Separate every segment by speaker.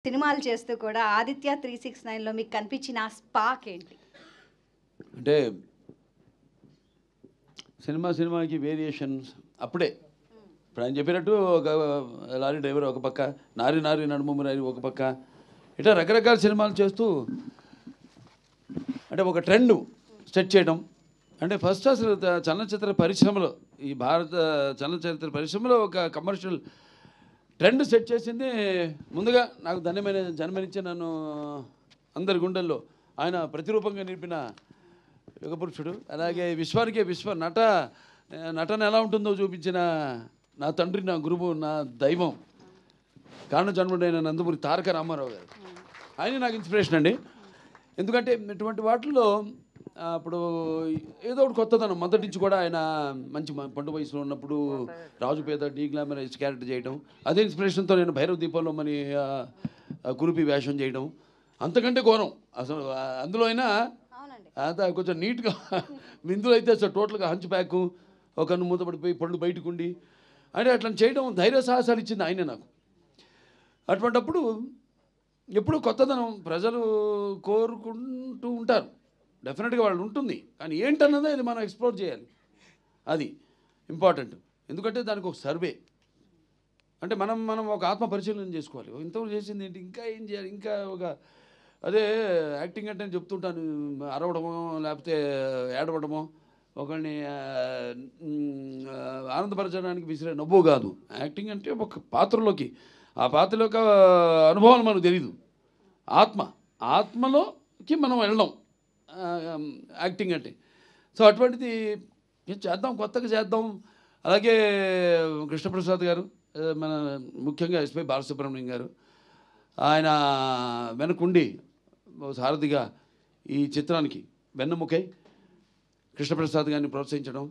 Speaker 1: సినిమాలు చేస్తూ కూడా 'ఆదిత్య 369లో మీకు కనిపించిన ఆ స్పార్క్ ఏంటి?
Speaker 2: అంటే సినిమాకి వేరియేషన్స్ అప్పుడే ఇప్పుడు ఆయన చెప్పినట్టు ఒక లారీ డ్రైవర్ ఒక పక్క, నారి నడుము నారి ఒక పక్క, ఇట్లా రకరకాల సినిమాలు చేస్తూ అంటే ఒక ట్రెండ్ సెట్ చేయడం. అంటే ఫస్ట్ అసలు చలనచిత్ర పరిశ్రమలో, ఈ భారత చలనచిత్ర పరిశ్రమలో ఒక కమర్షియల్ ట్రెండ్ సెట్ చేసింది ముందుగా నాకు జన్మనిచ్చి నన్ను అందరి గుండెల్లో ఆయన ప్రతిరూపంగా నిలిపిన యుగపురుషుడు. అలాగే విశ్వానికే నటన ఎలా ఉంటుందో చూపించిన నా తండ్రి, నా గురువు, నా దైవం, కారణ జన్ముడైన నందమూరి తారక రామారావు గారు. ఆయన నాకు ఇన్స్పిరేషన్ అండి. ఎందుకంటే ఇటువంటి వాటిల్లో అప్పుడు ఏదో ఒకటి కొత్తదనం మొదటి నుంచి కూడా ఆయన మంచి పండు వయసులో ఉన్నప్పుడు రాజు పేద డీ గ్లామరైజ్ క్యారెక్టర్ చేయడం, అదే ఇన్స్పిరేషన్తో నేను భైరవ దీపంలో మరి కురుపి వేషం చేయడం అంతకంటే ఘోరం అసలు. అందులో అయినా అంత కొంచెం నీట్గా, ఇందులో అయితే అసలు టోటల్గా హంచ్ బ్యాక్, ఒక కన్ను మూతపడిపోయి పళ్ళు బయటకు ఉండి అంటే అట్లా చేయడం ధైర్య సాహసాలు ఇచ్చింది ఆయనే నాకు. అటువంటప్పుడు ఎప్పుడు కొత్తదనం ప్రజలు కోరుకుంటూ ఉంటారు, డెఫినెట్గా వాళ్ళు ఉంటుంది, కానీ ఏంటన్నదే అది మనం ఎక్స్ప్లోర్ చేయాలి, అది ఇంపార్టెంట్. ఎందుకంటే దానికి ఒక సర్వే అంటే మనం ఒక ఆత్మ పరిశీలన చేసుకోవాలి. ఇంతవరకు చేసింది ఏంటి, ఇంకా ఏం చేయాలి, ఇంకా ఒక అదే యాక్టింగ్ అంటే నేను చెప్తుంటాను, అరవడమో లేకపోతే ఏడవడమో ఒకరిని ఆనందపరచడానికి విసిరే నవ్వు కాదు. యాక్టింగ్ అంటే ఒక పాత్రలోకి, ఆ పాత్రలో యొక్క అనుభవాలు మనకు తెలీదు. ఆత్మలోకి మనం వెళ్ళడం యాక్టింగ్ అంటే. సో అటువంటిది చేద్దాం, కొత్తగా చేద్దాం. అలాగే కృష్ణప్రసాద్ గారు, మన ముఖ్యంగా ఎస్పి బాలసుబ్రహ్మణ్యం గారు, ఆయన వెనకుండి సారథిగా ఈ చిత్రానికి వెన్నెముకై కృష్ణప్రసాద్ గారిని ప్రోత్సహించడం.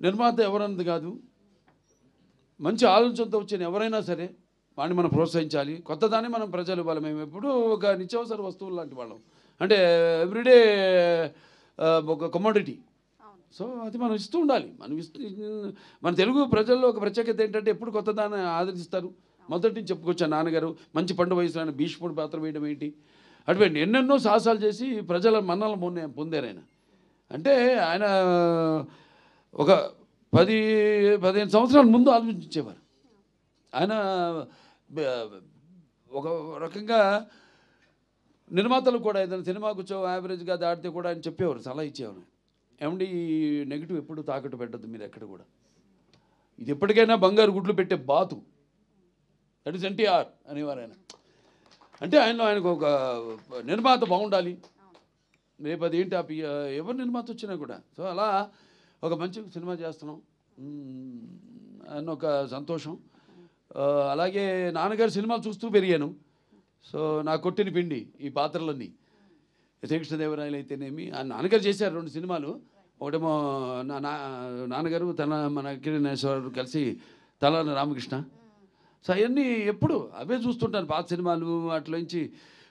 Speaker 2: నిర్మాత ఎవరన్నది కాదు, మంచి ఆలోచనతో వచ్చిన ఎవరైనా సరే వాడిని మనం ప్రోత్సహించాలి. కొత్తదాన్ని మనం ప్రజలు ఇవ్వాలి. మేము ఎప్పుడూ ఒక నిత్యావసర వస్తువులు లాంటి వాళ్ళం, అంటే ఎవ్రీడే ఒక కమోడిటీ. సో అది మనం ఇస్తూ ఉండాలి. మన తెలుగు ప్రజల్లో ఒక ప్రత్యేకత ఏంటంటే ఎప్పుడు కొత్తదాన్ని ఆదరిస్తారు. మొదటి నుంచి చెప్పుకొచ్చాను, నాన్నగారు మంచి పండు వయసులో ఆయన భీష్ముడు పాత్ర వేయడం ఏంటి, అటువంటి ఎన్నెన్నో సాహసాలు చేసి ప్రజల మన్నలను పొందారు ఆయన. అంటే ఆయన ఒక 10-15 సంవత్సరాల ముందు ఆలోచించేవారు ఆయన. ఒక రకంగా నిర్మాతలు కూడా ఏదైనా సినిమా కూర్చో యావరేజ్గా దాటితే కూడా ఆయన చెప్పేవారు, సలహా ఇచ్చేవారు, ఏమండి ఈ నెగిటివ్ ఎప్పుడు తాకట్టు పెట్టద్దు మీరు ఎక్కడ కూడా, ఇది ఎప్పటికైనా బంగారు గుడ్లు పెట్టే బాతు, దట్ ఈస్ ఎన్టీఆర్ అనేవారు ఆయన. అంటే ఆయనకు ఒక నిర్మాత బాగుండాలి, రేపు అది ఏంటి ఎవరు నిర్మాత వచ్చినా కూడా. సో అలా ఒక మంచి సినిమా చేస్తున్నాం అన్న ఒక సంతోషం. అలాగే నాన్నగారు సినిమాలు చూస్తూ పెరిగాను. సో నా కొట్టిన పిండి ఈ పాత్రలన్నీ, శ్రీకృష్ణదేవరాయలు అయితేనేమి, నాన్నగారు చేశారు 2 సినిమాలు. ఒకటేమో నాన్నగారు మన కిరణేశ్వరరావు కలిసి తలాన రామకృష్ణ. సో అవన్నీ ఎప్పుడు అవే చూస్తుంటాను, పాత సినిమాలు. అట్లోంచి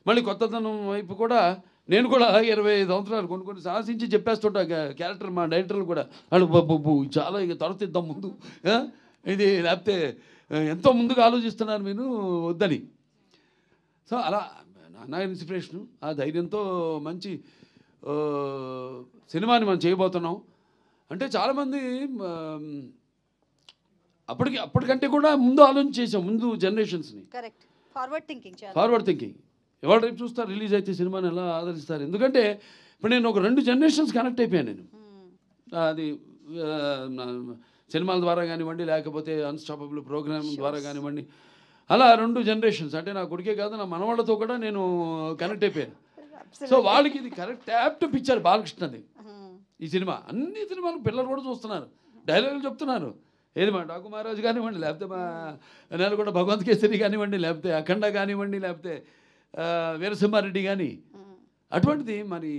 Speaker 2: మళ్ళీ కొత్తదనం వైపు కూడా నేను కూడా 25 సంవత్సరాలు కొన్ని సాహసించి చెప్పేస్తుంటా క్యారెక్టర్. మా డైరెక్టర్లు కూడా వాళ్ళు చాలా ఇక తరతిద్దాం ముందు, ఇది లేకపోతే ఎంతో ముందుగా ఆలోచిస్తున్నారు మీరు వద్దని. సో అలా నా ఇన్స్పిరేషను, ఆ ధైర్యంతో మంచి సినిమాని మనం చేయబోతున్నాం. అంటే చాలామంది అప్పటికంటే కూడా ముందు ఆలోచించేసాం, ముందు జనరేషన్స్ని.
Speaker 1: Correct, forward thinking.
Speaker 2: ఎవరు రేపు చూస్తారు, రిలీజ్ అయితే సినిమాని ఎలా ఆదరిస్తారు. ఎందుకంటే ఇప్పుడు నేను ఒక 2 జనరేషన్స్ కనెక్ట్ అయిపోయాను నేను. అది సినిమాల ద్వారా కానివ్వండి, లేకపోతే అన్స్టాపబుల్ ప్రోగ్రామ్ ద్వారా కానివ్వండి, అలా 2 జనరేషన్స్. అంటే నా కొడుకే కాదు, నా మనవాళ్ళతో కూడా నేను కనెక్ట్ అయిపోయాను. సో వాళ్ళకి ఇది కరెక్ట్ యాప్ట్ పిక్చర్ బాలకృష్ణది ఈ సినిమా. అన్ని సినిమాలు పిల్లలు కూడా చూస్తున్నారు, డైలాగులు చెప్తున్నారు. ఏది మా డాకు మహారాజు కానివ్వండి, లేకపోతే మా నేలకొండ భగవంత్ కేసరి కానివ్వండి, లేకపోతే అఖండ కానివ్వండి, లేకపోతే వీరసింహారెడ్డి కానీ. అటువంటిది మరి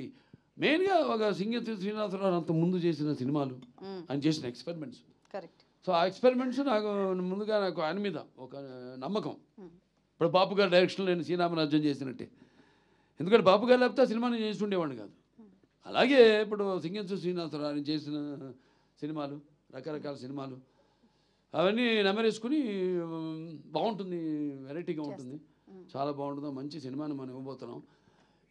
Speaker 2: మెయిన్గా ఒక సింగతి శ్రీనివాసరావు అంత ముందు చేసిన సినిమాలు, ఆయన చేసిన ఎక్స్పెరిమెంట్స్. సో ఆ ఎక్స్పెరిమెంట్స్ నాకు ఆయన మీద ఒక నమ్మకం. ఇప్పుడు బాపు గారి డైరెక్షన్లో నేను శ్రీరామరాజ్యం చేసినట్టే. ఎందుకంటే బాపు గారు లేకపోతే ఆ సినిమాని చేస్తుండేవాడిని కాదు. అలాగే ఇప్పుడు సింగతి శ్రీనివాసరావు ఆయన చేసిన సినిమాలు, రకరకాల సినిమాలు, అవన్నీ నెమరేసుకుని బాగుంటుంది, వెరైటీగా ఉంటుంది, చాలా బాగుంటుంది, మంచి సినిమాని మనం ఇవ్వబోతున్నాం.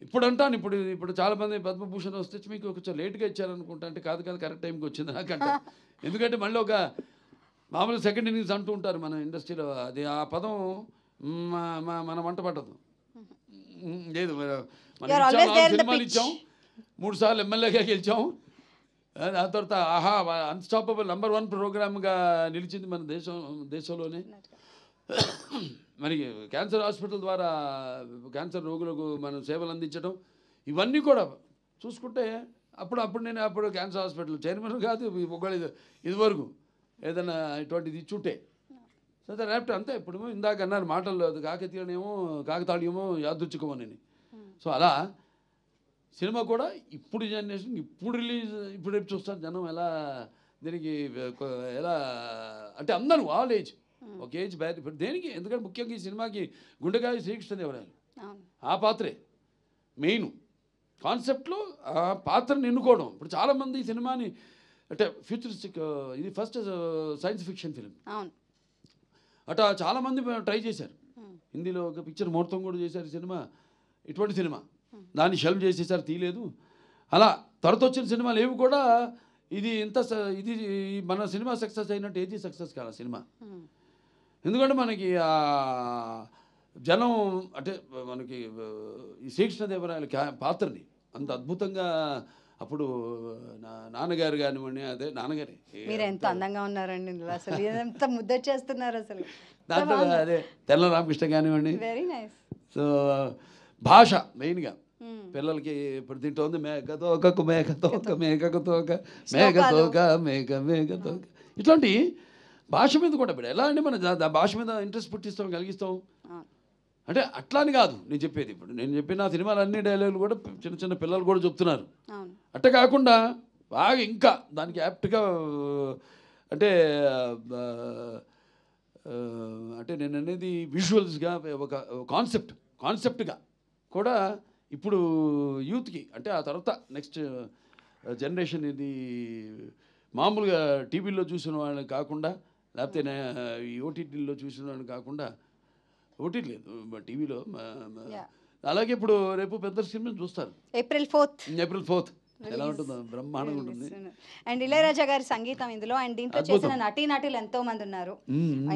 Speaker 2: ఇప్పుడు అంటాను, ఇప్పుడు చాలామంది పద్మభూషణ్ వస్తే మీకు కొంచెం లేట్గా ఇచ్చారనుకుంటా, అంటే కాదు కరెక్ట్ టైంకి వచ్చింది నాకంట. ఎందుకంటే మళ్ళీ ఒక మామూలు సెకండ్ ఇన్నింగ్స్ అంటూ ఉంటారు మన ఇండస్ట్రీలో, అది ఆ పదం మన వంట పట్టదు. లేదు, మనం సినిమాలు ఇచ్చాం, 3 సార్లు ఎమ్మెల్యేగా గెలిచాం, ఆ తర్వాత ఆహా అన్స్టాపబుల్ నంబర్ 1 ప్రోగ్రామ్గా నిలిచింది మన దేశంలోనే. మరి క్యాన్సర్ హాస్పిటల్ ద్వారా క్యాన్సర్ రోగులకు మనం సేవలు అందించడం, ఇవన్నీ కూడా చూసుకుంటే అప్పుడు క్యాన్సర్ హాస్పిటల్ చైర్మన్ కాదు ఒకళ్ళు ఇదివరకు ఏదైనా ఇటువంటిది ఇచ్చుంటే సరే రేపటి అంతే. ఇప్పుడు ఇందాక అన్నారు మాటల్లో కాకతాళీయమో యాదృచ్ఛికమోనని. సో అలా సినిమా కూడా ఇప్పుడు జనరేషన్ ఇప్పుడు రేపు చూస్తారు జనం ఎలా దీనికి ఎలా అంటే అందరూ ఆల్ ఏజ్, ఒక ఏజ్ బ్యాడ్ ఇప్పుడు దేనికి, ఎందుకంటే ముఖ్యంగా ఈ సినిమాకి గుండెకాయ శ్రీకృష్ణదేవరాయలు ఆ పాత్రే మెయిన్ కాన్సెప్ట్లో, ఆ పాత్రని ఎన్నుకోవడం. ఇప్పుడు చాలామంది ఈ సినిమాని అంటే ఫ్యూచరిస్టిక్, ఇది ఫస్ట్ సైన్స్ ఫిక్షన్ ఫిలిం అట్లా చాలామంది ట్రై చేశారు. హిందీలో ఒక పిక్చర్ ముహూర్తం కూడా చేశారు సినిమా, ఇటువంటి సినిమా దాన్ని షెల్ఫ్ చేసేసారు, తీయలేదు. అలా తర్వాత వచ్చిన సినిమాలు ఏవి కూడా ఇది మన సినిమా సక్సెస్ అయినట్టు ఏది సక్సెస్ కాదు సినిమా. ఎందుకంటే మనకి జనం అంటే మనకి ఈ శ్రీకృష్ణదేవరాయల పాత్రని అంత అద్భుతంగా అప్పుడు నాన్నగారు కానివ్వండి, అదే నాన్నగారే
Speaker 1: మీరు ఎంత అందంగా ఉన్నారండి, అసలు ఎంత ముద్దొచ్చేస్తున్నారు అసలు.
Speaker 2: దాంట్లో అదే తెల్ల రామకృష్ణ కానివ్వండి,
Speaker 1: వెరీ నైస్.
Speaker 2: సో భాష మెయిన్గా పిల్లలకి ఇప్పుడు తింటోంది మేకతోక మేకతోక మేకతోక మేకతోక మేకతోక, ఇట్లాంటి భాష మీద కూడా ఇప్పుడు ఎలా అంటే మన భాష మీద ఇంట్రెస్ట్ పుట్టిస్తాం, కలిగిస్తాం. అంటే అట్లా అని కాదు నేను చెప్పేది, ఇప్పుడు నేను చెప్పిన సినిమాలు అన్ని డైలాగులు కూడా చిన్న చిన్న పిల్లలు కూడా చెప్తున్నారు. అట్ట కాకుండా బాగా ఇంకా దానికి యాప్ట్గా అంటే అంటే నేను అనేది విజువల్స్గా ఒక కాన్సెప్ట్గా కూడా ఇప్పుడు యూత్కి అంటే ఆ తర్వాత నెక్స్ట్ జనరేషన్ ఇది మామూలుగా టీవీలో చూసిన వాళ్ళని కాకుండా, లేకపోతే ఈ ఓటీటీలో చూసిన వాళ్ళని కాకుండా, ఓటీటీ లేదు టీవీలో, అలాగే ఇప్పుడు రేపు పెద్ద సినిమా చూస్తారు
Speaker 1: April 4th
Speaker 2: ఎలా ఉంటుందో బ్రహ్మాండంగా ఉంటుంది.
Speaker 1: అండ్ ఇళయరాజా గారి సంగీతం ఇందులో, అండ్ దీంట్లో చేసిన నటీనటులు ఎంతో మంది ఉన్నారు.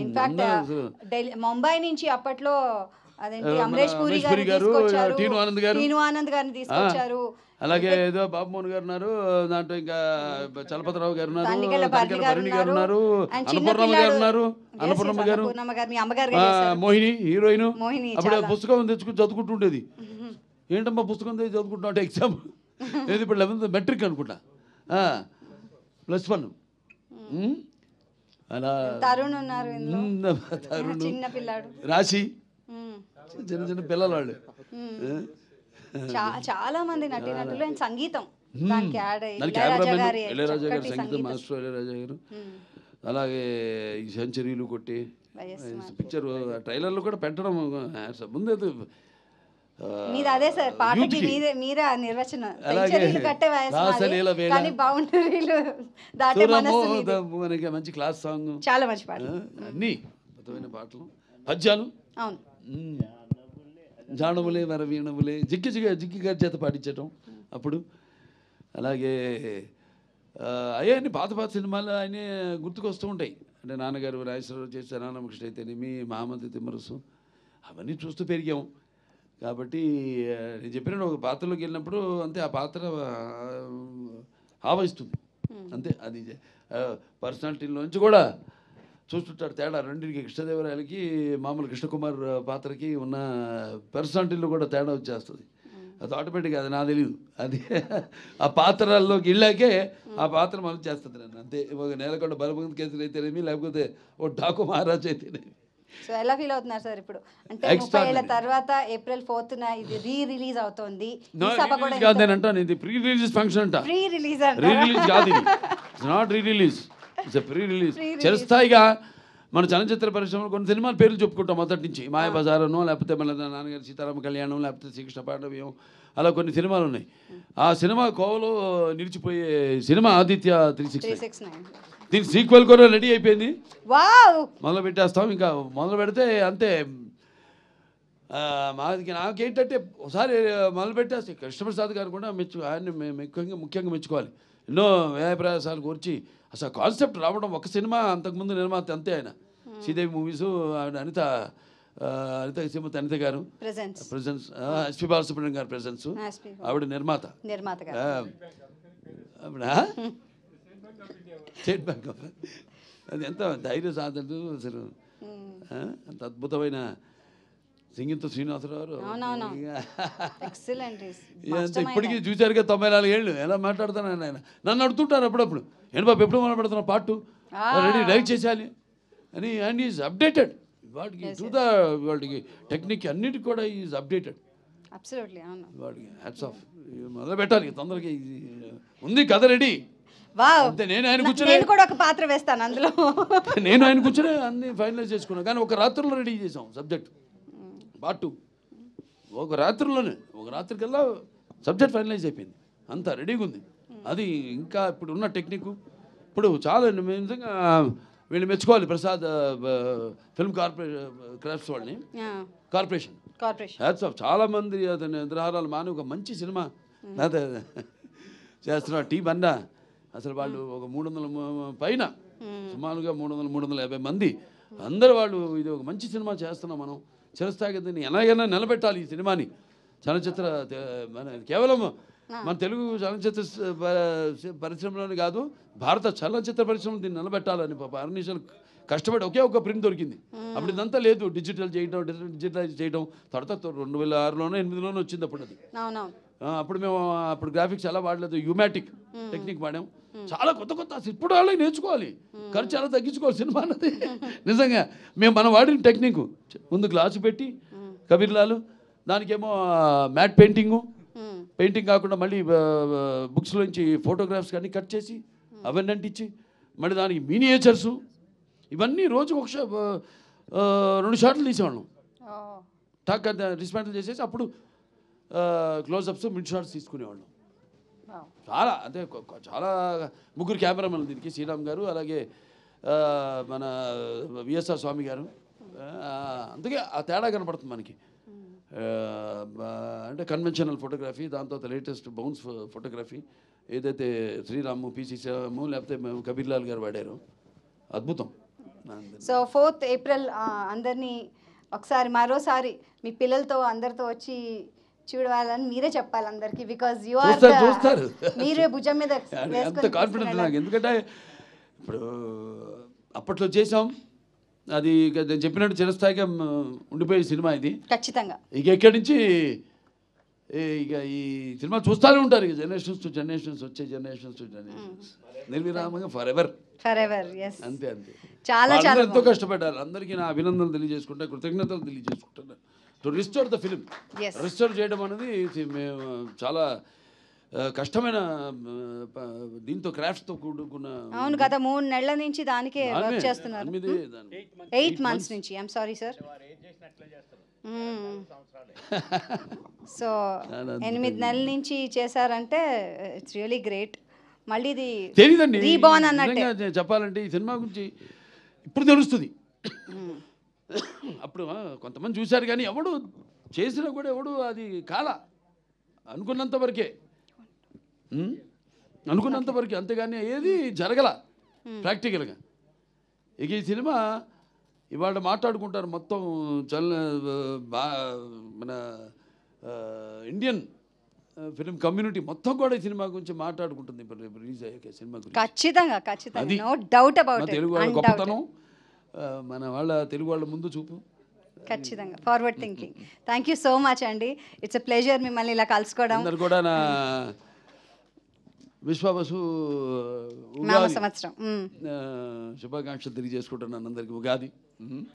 Speaker 1: ఇన్ఫాక్ట్ ముంబై నుంచి అప్పట్లో అదేంటి అమరేష్ పూరి గారు,
Speaker 2: టీను
Speaker 1: ఆనంద్ గారిని తీసుకొచ్చారు.
Speaker 2: అలాగే ఏదో బాబుమోహన్ గారు ఉన్నారు, దాంట్లో ఇంకా చలపతిరావు గారు ఉన్నారు, భరణి గారు ఉన్నారు, అన్నపూర్ణమ్మ గారు ఉన్నారు, అన్నపూర్ణమ్మ గారు, మోహిని హీరోయిన్. అప్పుడు పుస్తకం తెచ్చుకుని చదువుకుంటుండేది. ఏంటమ్మా పుస్తకం తెచ్చి చదువుకుంటున్నా అంటే ఎగ్జామ్ ఏది ఇప్పుడు 11th మెట్రిక్ అనుకుంటా, +1. అలా
Speaker 1: తరుణ్ ఉన్నారు,
Speaker 2: రాశి చిన్న చిన్న పిల్లలు వాళ్ళు,
Speaker 1: చాలా మంది నటీనటులు అండ్ సంగీతం
Speaker 2: ఇళయరాజా గారు సంగీతం మాస్టర్ ఇళయరాజా గారు. అలాగే ఈ సెంచరీలు కొట్టి పిక్చర్ ట్రైలర్లు కూడా పెట్టడం ముందే
Speaker 1: అదే సార్ పాటకి మీరే నిర్వచనం. సెంచరీలు కట్టే వయసు కానీ బౌండరీలు దాటే మనసు.
Speaker 2: మనకి మంచి క్లాస్ సాంగ్,
Speaker 1: చాలా మంచి పాట,
Speaker 2: అన్ని అద్భుతమైన పాటలు, పద్యాలు.
Speaker 1: అవును,
Speaker 2: జానములే మరి వీణములే జిగ్గి గారి చేత పాటించటం అప్పుడు. అలాగే అయ్యాన్ని పాత సినిమాలు ఆయన గుర్తుకొస్తూ ఉంటాయి. అంటే నాన్నగారు రాజేశ్వరరావు చేసే రామకృష్ణ అయితేనేమి, మహామంత్రి తిమ్మరసు, అవన్నీ చూస్తూ పెరిగాము. కాబట్టి నేను చెప్పిన ఒక పాత్రలోకి వెళ్ళినప్పుడు అంతే ఆ పాత్ర ఆవహిస్తుంది అంతే. అది పర్సనాలిటీలోంచి కూడా చూస్తుంటాడు తేడా. రెండింటికి కృష్ణదేవరాయలకి మామూలు కృష్ణకుమార్ పాత్రకి ఉన్న పర్సనాలిటీలో కూడా తేడా వచ్చేస్తుంది. అది ఆటోమేటిక్గా, అది నాకు తెలియదు. అది ఆ పాత్రల్లోకి వెళ్ళాకే ఆ పాత్ర మనం చేస్తుంది నన్ను అంతే. ఒక నేలకొండ బలభంగ కేసులు అయితేనేమి, లేకపోతే ఓ డాకు మహారాజ్ అయితేనేమి.
Speaker 1: సో ఎలా ఫీల్ అవుతున్నారు సార్ ఇప్పుడు? అంటే 30 ఏళ్ల తర్వాత April 4th ఇది రిలీజ్ అవుతోంది.
Speaker 2: ఇది ప్రీ రిలీజ్ ఫంక్షన్ అంట.
Speaker 1: ప్రీ రిలీజ్
Speaker 2: కాదు, it's not re release, it's pre release. చిరస్థాయిగా మన చలనచిత్ర పరిశ్రమలో కొన్ని సినిమాల పేర్లు చెప్పుకుంటాం మొదటి నుంచి. మాయాబజారనో, లేకపోతే మన నాన్నగారి సీతారామ కళ్యాణం, లేకపోతే శ్రీకృష్ణ పాండవ్యం, అలా కొన్ని సినిమాలు ఉన్నాయి. ఆ సినిమా కోవలో నిలిచిపోయే సినిమా ఆదిత్య 369. దీని సీక్వెల్ కూడా రెడీ అయిపోయింది,
Speaker 1: వావ్
Speaker 2: మొదలు పెట్టేస్తాం. ఇంకా మొదలు పెడితే అంతే. నాకేంటంటే ఒకసారి మొదలు పెట్టేస్తే కృష్ణప్రసాద్ గారు కూడా ఆయన్ని ముఖ్యంగా మెచ్చుకోవాలి. ఎన్నో వ్యయప్రయాసాలు కూర్చి అసలు కాన్సెప్ట్ రావడం, ఒక సినిమా అంతకుముందు నిర్మాత అంతే ఆయన. శ్రీదేవి మూవీసు, అనిత గారు ప్రెజెన్స్, ఎస్పి బాలసుబ్రహ్మణ్యం గారు ప్రెజెన్స్, ఆవిడ నిర్మాత. స్టేట్ బ్యాంక్ ఆఫ్, అది ఎంత ధైర్య సాధనలు అసలు. అంత అద్భుతమైన సింగింతో శ్రీనివాసరావు. ఇప్పటికీ చూశారుగా 94 ఏళ్ళు ఎలా మాట్లాడుతాను ఆయన. నన్ను అడుగుతుంటారు అప్పుడప్పుడు, ఏంటి బాబు ఎప్పుడు మాట్లాడుతున్నా పార్ట్ 2 రెడీ డైరెక్ట్ చేసేయాలి అని. అండ్ ఈజ్ అప్డేటెడ్ వాటికి టెక్నిక్ అన్నిటికి కూడా ఈజ్ అప్డేటెడ్. వాటికి హ్యాట్స్ ఆఫ్. మొదలు పెట్టాలి తొందరగా, ఉంది కథ రెడీ. అంతే. నేను ఆయన కూర్చొని
Speaker 1: ఒక పాత్ర వేస్తాను అందులో.
Speaker 2: నేను ఆయన కూర్చొని అన్ని ఫైనలైజ్ చేసుకున్నాను. కానీ ఒక రాత్రిలో రెడీ చేసాం సబ్జెక్ట్ పార్ట్ 2. ఒక రాత్రికల్లా సబ్జెక్ట్ ఫైనలైజ్ అయిపోయింది, అంతా రెడీగా ఉంది. అది ఇంకా ఇప్పుడు ఉన్న టెక్నిక్ ఇప్పుడు చాలా నిజంగా వీళ్ళు మెచ్చుకోవాలి. ప్రసాద్ ఫిల్మ్ క్రాఫ్ట్స్ వాళ్ళని, కార్పొరేషన్ హ్యాట్స్ ఆఫ్. చాలామంది అతని నిద్రాహారాలు మాని ఒక మంచి సినిమా చేస్తున్నారు. టీం అన్నా అసలు వాళ్ళు ఒక 300 పైన, సుమారుగా 300-350 మంది అందరూ వాళ్ళు ఇది ఒక మంచి సినిమా చేస్తున్నాం మనం. చిరస్థాయిగా దీన్ని ఎలాగైనా నిలబెట్టాలి ఈ సినిమాని. చలనచిత్ర కేవలం మన తెలుగు చలనచిత్ర పరిశ్రమలోనే కాదు, భారత చలనచిత్ర పరిశ్రమ దీన్ని నిలబెట్టాలని పాప అర్నిషాలు కష్టపడి ఒకే ఒక ప్రింట్ దొరికింది. అప్పుడు ఇదంతా లేదు, డిజిటలైజ్ చేయడం. తర్వాత 2006లోనో 2008లోనో వచ్చింది అప్పుడు అది. అప్పుడు మేము గ్రాఫిక్స్ ఎలా వాడలేదు, యూమాటిక్ టెక్నిక్ వాడాం. చాలా కొత్త ఇప్పుడు వాళ్ళకి నేర్చుకోవాలి, ఖర్చు చాలా తగ్గించుకోవాలి సినిమా అన్నది. నిజంగా మనం వాడిన టెక్నిక్ ముందు గ్లాసు పెట్టి కబీర్లాలు, దానికేమో మ్యాట్ పెయింటింగ్ కాకుండా మళ్ళీ బుక్స్లోంచి ఫోటోగ్రాఫ్స్ కానీ కట్ చేసి అవన్నీ అంటించి మళ్ళీ దానికి మినియేచర్సు ఇవన్నీ రోజుకు 2 షాట్లు తీసేవాళ్ళం. టాక్ డిస్మాంటిల్ చేసేసి అప్పుడు క్లోజప్స్, మిడ్ షాట్స్ తీసుకునేవాళ్ళం. చాలా అంటే చాలా 3 కెమెరామెన్లు దీనికి, శ్రీరామ్ గారు, అలాగే మన విఎస్ఆర్ స్వామి గారు. అందుకే ఆ తేడా కనపడుతుంది మనకి. అంటే కన్వెన్షనల్ ఫోటోగ్రఫీ, దాని తర్వాత లేటెస్ట్ బౌన్స్ ఫోటోగ్రఫీ ఏదైతే శ్రీరాము, పిసి శ్రీరాము లేకపోతే కబీర్లాల్ గారు వాడారు, అద్భుతం.
Speaker 1: సో 4th ఏప్రిల్ అందరినీ ఒకసారి మరోసారి మీ పిల్లలతో అందరితో వచ్చి చూడాలని మీరే చెప్పాలి అందరికి. బికాజ్ యు ఆర్
Speaker 2: చూస్తారు,
Speaker 1: మీరే భుజం మీద
Speaker 2: అంత కాన్ఫిడెంట్ నాకు. ఎందుకంటే ఇప్పుడు అప్పట్లో చేసాం, అది నేను చెప్పినట్టు చిరస్థాయిగా ఉండిపోయే సినిమా ఇది ఖచ్చితంగా. ఇక ఎక్కడి నుంచి ఇక ఈ సినిమా చూస్తూనే ఉంటారు, ఇక జనరేషన్స్ టు జనరేషన్స్ నిర్విరామంగా ఫర్ ఎవర్. అంతే చాలా ఎంతో కష్టపడ్డారు. అందరికీ నా అభినందనలు తెలియజేసుకుంటా, కృతజ్ఞతలు తెలియజేసుకుంటున్నాను. To restore the film, restore చేయడం అనేది మేము చాలా కష్టమైన దీంతో క్రాఫ్ట్తో కూడుకున్న.
Speaker 1: అవును, గత 3 నెలల నుంచి దానికే వర్క్ చేస్తున్నారు. 8 months నుంచి. I'm sorry sir. సో 8 నెలల నుంచి చేశారంటే ఇట్స్ రియలీ గ్రేట్. మళ్ళీ ఇది
Speaker 2: తెలియదండి,
Speaker 1: రీబార్న్ అన్నట్టు
Speaker 2: చెప్పాలంటే ఈ సినిమా గురించి ఇప్పుడు తెలుస్తుంది. అప్పుడు కొంతమంది చూశారు కానీ ఎవడు చేసినా కూడా ఎవడు అది కాల అనుకున్నంత వరకే, అంతేగాని ఏది జరగల ప్రాక్టికల్గా. ఇక ఈ సినిమా ఇవాళ మాట్లాడుకుంటారు మొత్తం మన ఇండియన్ ఫిల్మ్ కమ్యూనిటీ మొత్తం కూడా ఈ సినిమా గురించి మాట్లాడుకుంటుంది. ఇప్పుడు రిలీజ్ అయ్యాక సినిమా గురించి
Speaker 1: ఖచ్చితంగా no doubt about it.
Speaker 2: Telugu వాళ్ళ గొప్పతనం, మన వాళ్ళ తెలుగు వాళ్ళ ముందు చూపు
Speaker 1: ఖచ్చితంగా forward thinking. Thank you so much అండి. ఇట్స్ ఎ ప్లెజర్ మిమ్మల్ని ఇలా కలుసుకోవడం.
Speaker 2: అందరు కూడా నా విశ్వావసు
Speaker 1: నామ సంవత్సరం
Speaker 2: శుభాకాంక్షలు తెలియజేసుకుంటున్నాను అందరికీ. ఉగాది